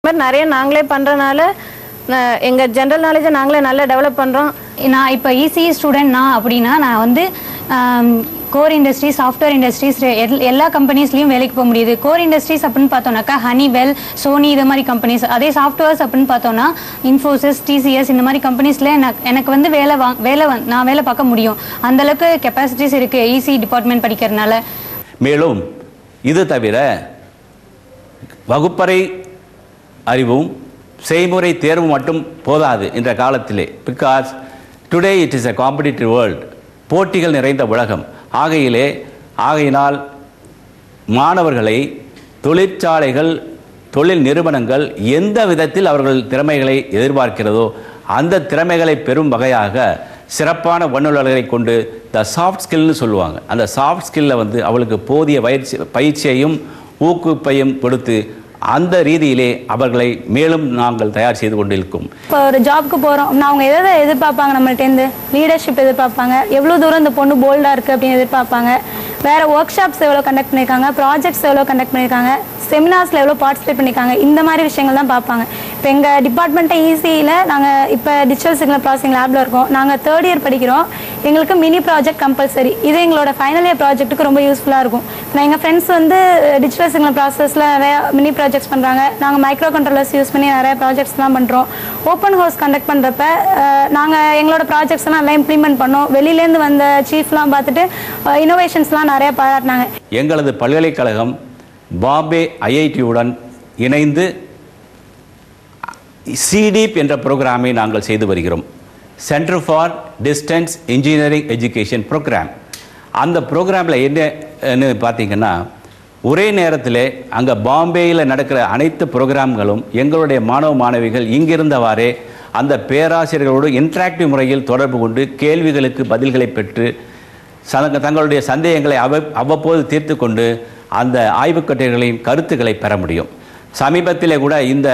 நிறைய நாங்களே பண்றனால எங்க ஜெனரல் நாலேஜை நாங்களே நல்லா டெவலப் பண்றோம். நான் இப்போ இசிஇ ஸ்டூடெண்ட் அப்படின்னா நான் வந்து கோர் இண்டஸ்ட்ரீஸ், சாஃப்ட்வேர் இண்டஸ்ட்ரீஸ் எல்லா கம்பெனிஸ்லையும் வேலைக்கு போக முடியுது. கோர் இண்டஸ்ட்ரீஸ் அப்படின்னு பார்த்தோம்னாக்கா ஹனிவெல், சோனி இது மாதிரி கம்பெனிஸ். அதே சாஃப்ட்வேர்ஸ் அப்படின்னு பார்த்தோம்னா இன்ஃபோசிஸ், டிசிஎஸ் இந்த மாதிரி கம்பெனிஸில் எனக்கு வந்து நான் வேலை பார்க்க முடியும். அந்தளவுக்கு கெப்பாசிட்டிஸ் இருக்குது இசிஇ டிபார்ட்மெண்ட் படிக்கிறதுனால. மேலும் இது தவிர வகுப்பறை அறிவும் செய்முறை தேர்வு மட்டும் போதாது இந்த காலத்திலே. Because today it is a competitive world, போட்டிகள் நிறைந்த உலகம். ஆகையினால் மாணவர்களை தொழிற்சாலைகள், தொழில் நிறுவனங்கள் எந்த விதத்தில் அவர்கள் திறமைகளை எதிர்பார்க்கிறதோ அந்த திறமைகளை பெறும் வகையாக சிறப்பான வல்லுநர்களை கொண்டு த சாஃப்ட் ஸ்கில்னு சொல்லுவாங்க. அந்த சாஃப்ட் ஸ்கில்ல வந்து அவளுக்கு போதிய பயிற்சியையும் ஊக்குவிப்பையும் கொடுத்து அந்த ரீதியிலே அவர்களை மேலும் நாங்கள் தயார் செய்து கொண்டிருக்கோம். இப்போ ஒரு ஜாப்க்கு போகிறோம், அவங்க எதை எதிர்பார்ப்பாங்க நம்மள்டேருந்து? லீடர்ஷிப் எதிர்பார்ப்பாங்க, எவ்வளோ தூரம் இந்த பொண்ணு போல்டாக இருக்குது அப்படின்னு எதிர்பார்ப்பாங்க. வேறு ஒர்க் ஷாப்ஸ் எவ்வளோ கண்டக்ட் பண்ணியிருக்காங்க, ப்ராஜெக்ட்ஸ் எவ்வளோ கண்டக்ட் பண்ணியிருக்காங்க, செமினார்ஸில் எவ்வளோ பார்ட்டிசிபேட் பண்ணியிருக்காங்க, இந்த மாதிரி விஷயங்கள் தான் பார்ப்பாங்க. இப்போ எங்கள் டிபார்ட்மெண்ட்டை இசிஇயில் நாங்கள் இப்போ டிஜிட்டல் சிக்னல் ப்ராசஸிங் லேபில் இருக்கோம். நாங்கள் 3rd இயர் படிக்கிறோம். எங்களுக்கு மினி ப்ராஜெக்ட் கம்பல்சரி. இது எங்களோட ஃபைனல் இயர் ப்ராஜெக்ட்டுக்கு ரொம்ப யூஸ்ஃபுல்லாக இருக்கும். நான் எங்கள் ஃப்ரெண்ட்ஸ் வந்து டிஜிட்டல் சிக்னல் ப்ராசஸில் நிறையா மினி ப்ராஜெக்ட்ஸ் பண்ணுறாங்க. நாங்கள் மைக்ரோ கண்ட்ரோலர்ஸ் யூஸ் பண்ணி நிறைய ப்ராஜெக்ட்ஸ்லாம் பண்ணுறோம். ஓப்பன் ஹவுஸ் கண்டக்ட் பண்ணுறப்ப நாங்கள் எங்களோட ப்ராஜெக்ட்ஸ்லாம் எல்லாம் இம்ப்ளிமெண்ட் பண்ணோம். வெளியிலேருந்து வந்த சீஃப்லாம் பார்த்துட்டு இனோவேஷன்ஸ்லாம் நிறையா பாராட்டினாங்க. எங்களது பல்கலைக்கழகம் பாம்பே ஐஐடியுடன் இணைந்து சிடிப் என்ற ப்ரோக்ராமை நாங்கள் செய்து வருகிறோம். Centre for distance engineering education programme. அந்த ப்ரோக்ராமில் என்னன்னு பார்த்தீங்கன்னா, ஒரே நேரத்தில் அங்கே பாம்பேயில் நடக்கிற அனைத்து ப்ரோக்ராம்களும் எங்களுடைய மாணவ மாணவிகள் இங்கிருந்தவாறே அந்த பேராசிரியர்களோடு இன்ட்ராக்டிவ் முறையில் தொடர்பு கொண்டு கேள்விகளுக்கு பதில்களை பெற்று தங்களுடைய சந்தேகங்களை அவ்வப்போது தீர்த்து கொண்டு அந்த ஆய்வுக்கட்டுரைகளின் கருத்துக்களை பெற முடியும். சமீபத்திலே கூட இந்த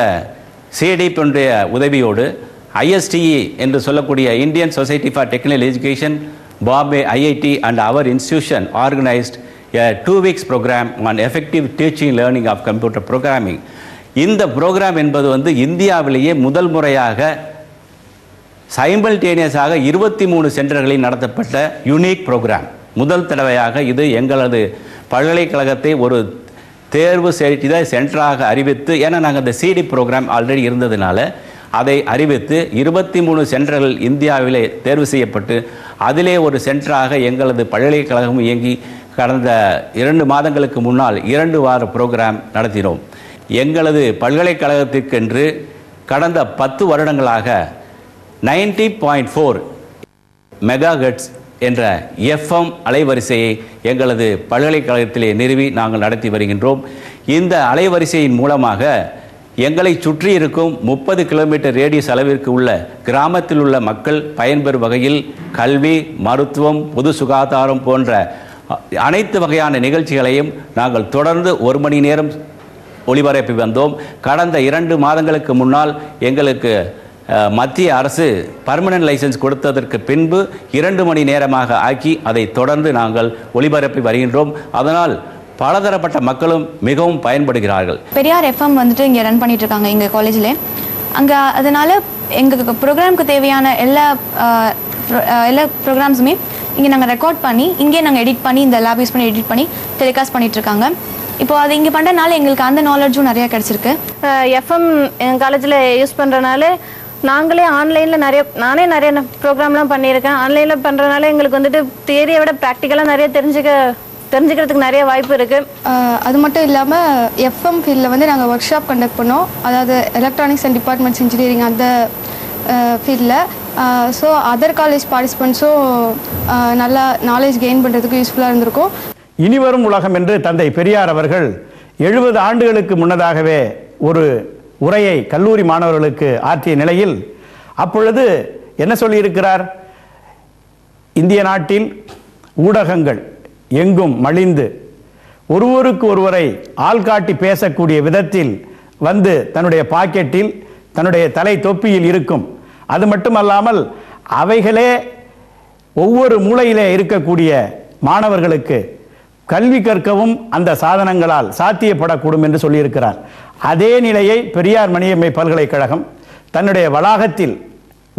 சிடிப் என்ற உதவியோடு ISTE என்று சொல்லக்கூடிய Indian society for technical education, Bombay IIT and our institution organised a 2 weeks program on effective teaching learning of computer programming. இந்த ப்ரோக்ராம் என்பது வந்து இந்தியாவிலேயே முதல் முறையாக சைமல்டேனியஸாக 23 சென்டர்களில் நடத்தப்பட்ட யூனிக் ப்ரோக்ராம். முதல் தடவையாக இது எங்களது பல்கலைக்கழகத்தை ஒரு தேர்வு செய்த சென்டராக அறிவித்து, ஏன்னா நாங்கள் இந்த சிடி ப்ரோக்ராம் ஆல்ரெடி இருந்ததுனால அதை அறிவித்து 23 சென்டர்கள் இந்தியாவிலே தேர்வு செய்யப்பட்டு அதிலே ஒரு சென்டராக எங்களது பல்கலைக்கழகம் இயங்கி கடந்த 2 மாதங்களுக்கு முன்னால் 2 வார ப்ரோக்ராம் நடத்தினோம். எங்களது பல்கலைக்கழகத்திற்கென்று கடந்த 10 வருடங்களாக 90.4 மெகாஹெர்ட்ஸ் என்ற எஃப்எம் அலைவரிசையை எங்களது பல்கலைக்கழகத்திலே நிறுவி நாங்கள் நடத்தி வருகின்றோம். இந்த அலைவரிசையின் மூலமாக எங்களை சுற்றி இருக்கும் 30 கிலோமீட்டர் ரேடியஸ் அளவிற்கு உள்ள கிராமத்தில் உள்ள மக்கள் பயன்பெறும் வகையில் கல்வி, மருத்துவம், பொது சுகாதாரம் போன்ற அனைத்து வகையான நிகழ்ச்சிகளையும் நாங்கள் தொடர்ந்து 1 மணி நேரம் ஒளிபரப்பி வந்தோம். கடந்த 2 மாதங்களுக்கு முன்னால் எங்களுக்கு மத்திய அரசு பர்மனன்ட் லைசன்ஸ் கொடுத்ததற்கு பின்பு 2 மணி நேரமாக ஆக்கி அதை தொடர்ந்து நாங்கள் ஒளிபரப்பி வருகின்றோம். அதனால் பலதரப்பட்ட மக்களும் மிகவும் பயன்படுகிறார்கள். பெரியார் எஃப்எம் வந்துட்டு இங்கே ரன் பண்ணிட்டு இருக்காங்க எங்கள் காலேஜில். அங்கே அதனால எங்கள் ப்ரோக்ராமுக்கு தேவையான எல்லா ப்ரோக்ராம்ஸுமே இங்கே நாங்கள் ரெக்கார்ட் பண்ணி இங்கே நாங்கள் எடிட் பண்ணி இந்த லேப் யூஸ் பண்ணி எடிட் பண்ணி டெலிகாஸ்ட் பண்ணிட்டு இருக்காங்க. இப்போ அது இங்கே பண்ணுறதுனால எங்களுக்கு அந்த நாலேஜும் நிறையா கிடச்சிருக்கு. எஃப்எம் எங்கள் காலேஜில் யூஸ் பண்ணுறனால நாங்களே ஆன்லைனில் நானே நிறைய ப்ரோக்ராம்லாம் பண்ணியிருக்கேன். ஆன்லைனில் பண்ணுறதுனால எங்களுக்கு வந்துட்டு தியரியை விட ப்ராக்டிக்கலாக நிறைய தெரிஞ்சுக்கிறதுக்கு நிறைய வாய்ப்பு இருக்குது. அது மட்டும் இல்லாமல் எஃப்எம் ஃபீல்டில் வந்து நாங்கள் ஒர்க் ஷாப் கண்டக்ட் பண்ணோம். அதாவது எலக்ட்ரானிக்ஸ் அண்ட் டிபார்ட்மெண்ட்ஸ் இன்ஜினியரிங் அந்த ஃபீல்டில். ஸோ அதர் காலேஜ் பார்ட்டிசிபெண்ட்ஸும் நல்லா நாலேஜ் கெயின் பண்ணுறதுக்கு யூஸ்ஃபுல்லாக இருந்திருக்கும். இனிவரும் உலகம் என்று தந்தை பெரியார் அவர்கள் 70 ஆண்டுகளுக்கு முன்னதாகவே ஒரு உரையை கல்லூரி மாணவர்களுக்கு ஆற்றிய நிலையில் அப்பொழுது என்ன சொல்லியிருக்கிறார்? இந்திய நாட்டில் ஊடகங்கள் எங்கும் மலிந்து ஒருவருக்கு ஒருவரை ஆள்காட்டி பேசக்கூடிய விதத்தில் வந்து தன்னுடைய பாக்கெட்டில், தன்னுடைய தலை தொப்பியில் இருக்கும். அது மட்டுமல்லாமல் அவைகளே ஒவ்வொரு மூலையிலே இருக்கக்கூடிய மாணவர்களுக்கு கல்வி கற்கவும் அந்த சாதனங்களால் சாத்தியப்படக்கூடும் என்று சொல்லியிருக்கிறார். அதே நிலையை பெரியார் மணியம்மை பல்கலைக்கழகம் தன்னுடைய வளாகத்தில்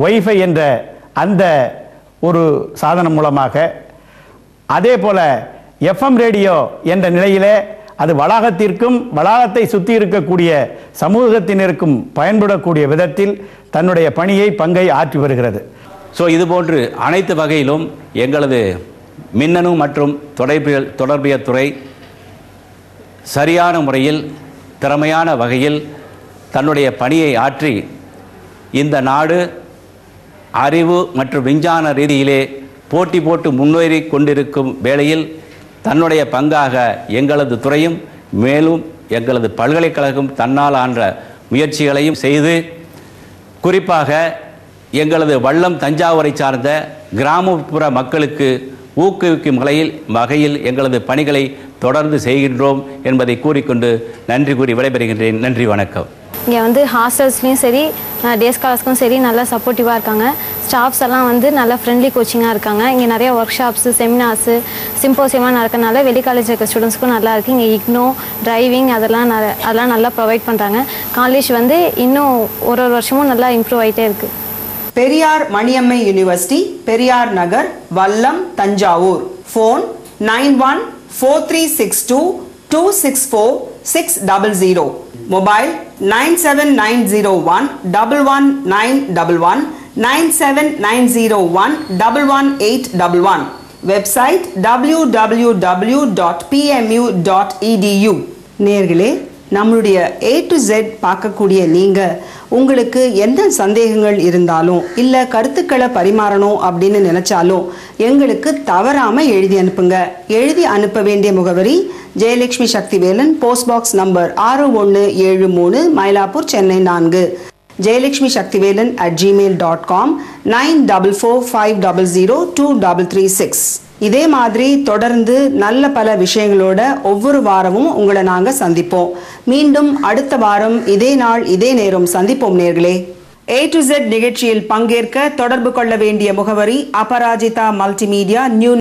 வைஃபை என்ற அந்த ஒரு சாதனம் மூலமாக, அதே போல எஃப்எம் ரேடியோ என்ற நிலையிலே அது வளாகத்திற்கும் வளாகத்தை சுற்றி இருக்கக்கூடிய சமூகத்தினருக்கும் பயன்படக்கூடிய விதத்தில் தன்னுடைய பங்கை ஆற்றி வருகிறது. ஸோ இதுபோன்று அனைத்து வகையிலும் எங்களது மின்னணு மற்றும் தொடர்பியல் துறை சரியான முறையில் திறமையான வகையில் தன்னுடைய பணியை ஆற்றி இந்த நாடு அறிவு மற்றும் விஞ்ஞான ரீதியிலே போட்டி போட்டு முன்னேறி கொண்டிருக்கும் வேளையில் தன்னுடைய பங்காக எங்களது துறையும் மேலும் எங்களது பல்கலைக்கழகம் தன்னால் ஆன்ற முயற்சிகளையும் செய்து, குறிப்பாக எங்களது வல்லம் தஞ்சாவூரை சார்ந்த கிராமப்புற மக்களுக்கு ஊக்குவிக்கும் வகையில் எங்களது பணிகளை தொடர்ந்து செய்கின்றோம் என்பதை கூறிக்கொண்டு நன்றி கூறி விடைபெறுகின்றேன். நன்றி, வணக்கம். இங்கே வந்து ஹாஸ்டல்ஸ்லேயும் சரி டே ஸ்காலர்ஸ்க்கும் சரி நல்லா சப்போர்ட்டிவாக இருக்காங்க. ஸ்டாஃப்ஸ் எல்லாம் வந்து நல்லா ஃப்ரெண்ட்லி கோச்சிங்காக இருக்காங்க. இங்கே நிறைய ஒர்க் ஷாப்ஸு, செமினார்ஸு, சிம்போசியமாக நடக்கிறனால வெளி காலேஜ் இருக்க ஸ்டூடெண்ட்ஸ்க்கும் நல்லா இருக்குது. இங்கே இக்னோ, டிரைவிங் அதெல்லாம் நல்லா ப்ரொவைட் பண்ணுறாங்க. காலேஜ் வந்து இன்னும் ஒரு வருஷமும் நல்லா இம்ப்ரூவ் ஆகிட்டே இருக்குது. Periyar Maniammai university, Periyar Nagar, Vallam, Thanjavur. Phone 914362264600. Mobile 97901119111 97901111811. Website www.pmu.edu. நேர்களே, நம்மளுடைய A to Z பார்க்கக்கூடிய நீங்க உங்களுக்கு எந்த சந்தேகங்கள் இருந்தாலும் இல்ல கருத்துக்களை பரிமாறணும் அப்படின்னு நினைச்சாலும் எங்களுக்கு தவறாம எழுதி அனுப்புங்க. எழுதி அனுப்ப வேண்டிய முகவரி Jayalakshmi Sakthivelan, post box number 6173, Mylapore, Chennai 4. Jayalakshmi Sakthivelan @gmail.com 9445002336. இதே மாதிரி தொடர்ந்து நல்ல பல விஷயங்களோட ஒவ்வொரு வாரமும் உங்களை நாங்க சந்திப்போம். மீண்டும் அடுத்த வாரம் இதே நாள் இதே நேரம் சந்திப்போம் நேர்களே. A to Z நிகழ்ச்சியில் பங்கேற்க தொடர்பு கொள்ள வேண்டிய முகவரி அபராஜிதா மல்டிமீடியா, நியூ